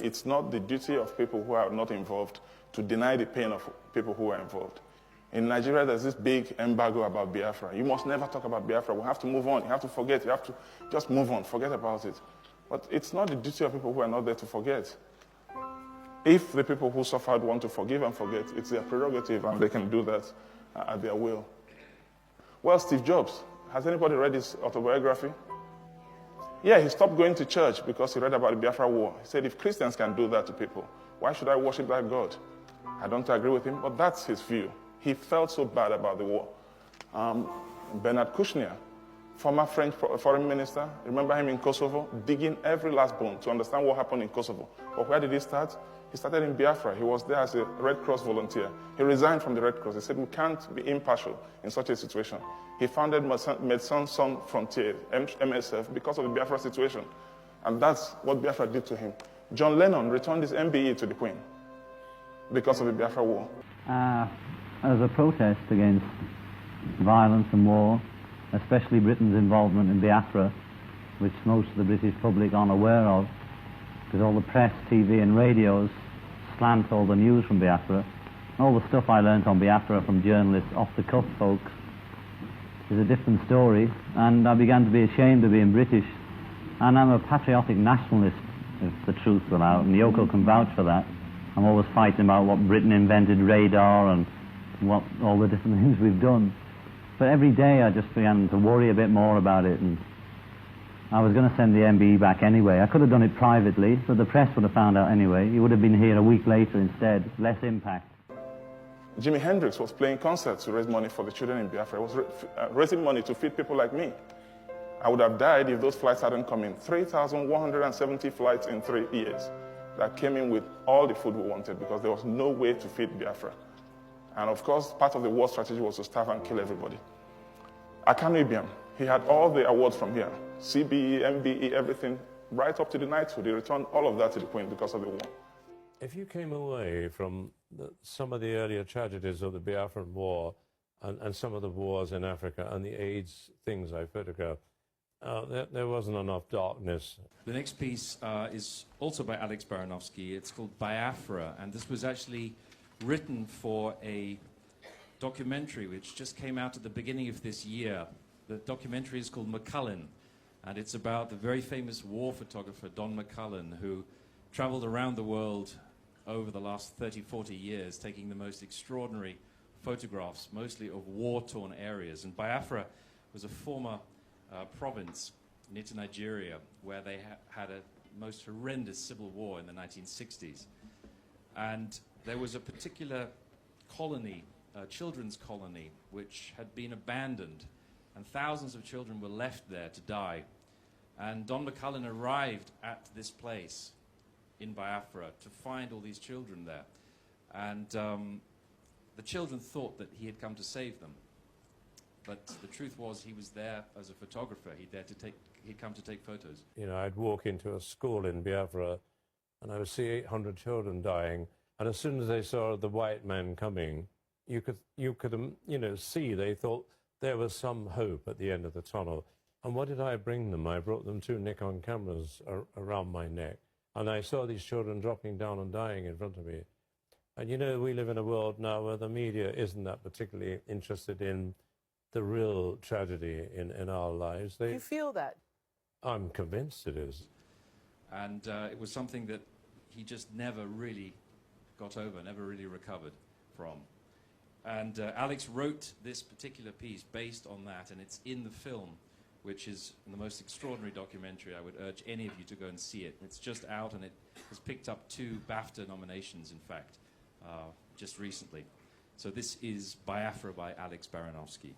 It's not the duty of people who are not involved to deny the pain of people who are involved. In Nigeria, there's this big embargo about Biafra. You must never talk about Biafra. We have to move on. You have to forget. You have to just move on. Forget about it. But it's not the duty of people who are not there to forget. If the people who suffered want to forgive and forget, it's their prerogative, and they can do that at their will. Well, Steve Jobs, has anybody read his autobiography? Yeah, he stopped going to church because he read about the Biafra war. He said, if Christians can do that to people, why should I worship that God? I don't agree with him, but that's his view. He felt so bad about the war. Bernard Kouchner, former French foreign minister, remember him in Kosovo, digging every last bone to understand what happened in Kosovo. But where did he start? He started in Biafra. He was there as a Red Cross volunteer. He resigned from the Red Cross. He said, we can't be impartial in such a situation. He founded Médecins Sans Frontières, MSF, because of the Biafra situation. And that's what Biafra did to him. John Lennon returned his MBE to the Queen because of the Biafra war. As a protest against violence and war, especially Britain's involvement in Biafra, which most of the British public aren't aware of, because all the press, TV and radios slant all the news from Biafra. All the stuff I learnt on Biafra from journalists, off-the-cuff folks, is a different story, and I began to be ashamed of being British. And I'm a patriotic nationalist, if the truth will out, and Yoko can vouch for that. I'm always fighting about what Britain invented, radar, and what all the different things we've done. But every day I just began to worry a bit more about it, and I was going to send the MBE back anyway. I could have done it privately, but the press would have found out anyway. He would have been here a week later instead, less impact. Jimi Hendrix was playing concerts to raise money for the children in Biafra. He was raising money to feed people like me. I would have died if those flights hadn't come in. 3,170 flights in 3 years that came in with all the food we wanted because there was no way to feed Biafra. And of course, part of the war strategy was to starve and kill everybody. Akanu Ibiam, he had all the awards from here. CBE, MBE, everything, right up to the knighthood. He returned all of that to the Queen because of the war. If you came away from some of the earlier tragedies of the Biafran War and some of the wars in Africa and the AIDS things I photographed, there wasn't enough darkness. The next piece is also by Alex Baranovsky. It's called Biafra, and this was actually written for a documentary which just came out at the beginning of this year. The documentary is called McCullen, and it's about the very famous war photographer Don McCullen, who traveled around the world over the last 30, 40 years, taking the most extraordinary photographs, mostly of war-torn areas. And Biafra was a former province near to Nigeria, where they had a most horrendous civil war in the 1960s. And there was a particular colony, children's colony, which had been abandoned, and thousands of children were left there to die. And Don McCullen arrived at this place in Biafra to find all these children there. And the children thought that he had come to save them. But the truth was he was there as a photographer. He'd come to take photos. You know, I'd walk into a school in Biafra and I would see 800 children dying. And as soon as they saw the white man coming, you could see they thought there was some hope at the end of the tunnel. And what did I bring them? I brought them 2 Nikon cameras around my neck. And I saw these children dropping down and dying in front of me. And you know, we live in a world now where the media isn't that particularly interested in the real tragedy in our lives. You feel that? I'm convinced it is. And it was something that he just never really got over, never really recovered from. And Alex wrote this particular piece based on that, and it's in the film, which is the most extraordinary documentary. I would urge any of you to go and see it. It's just out, and it has picked up 2 BAFTA nominations, in fact, just recently. So this is Biafra by Alex Baranovsky.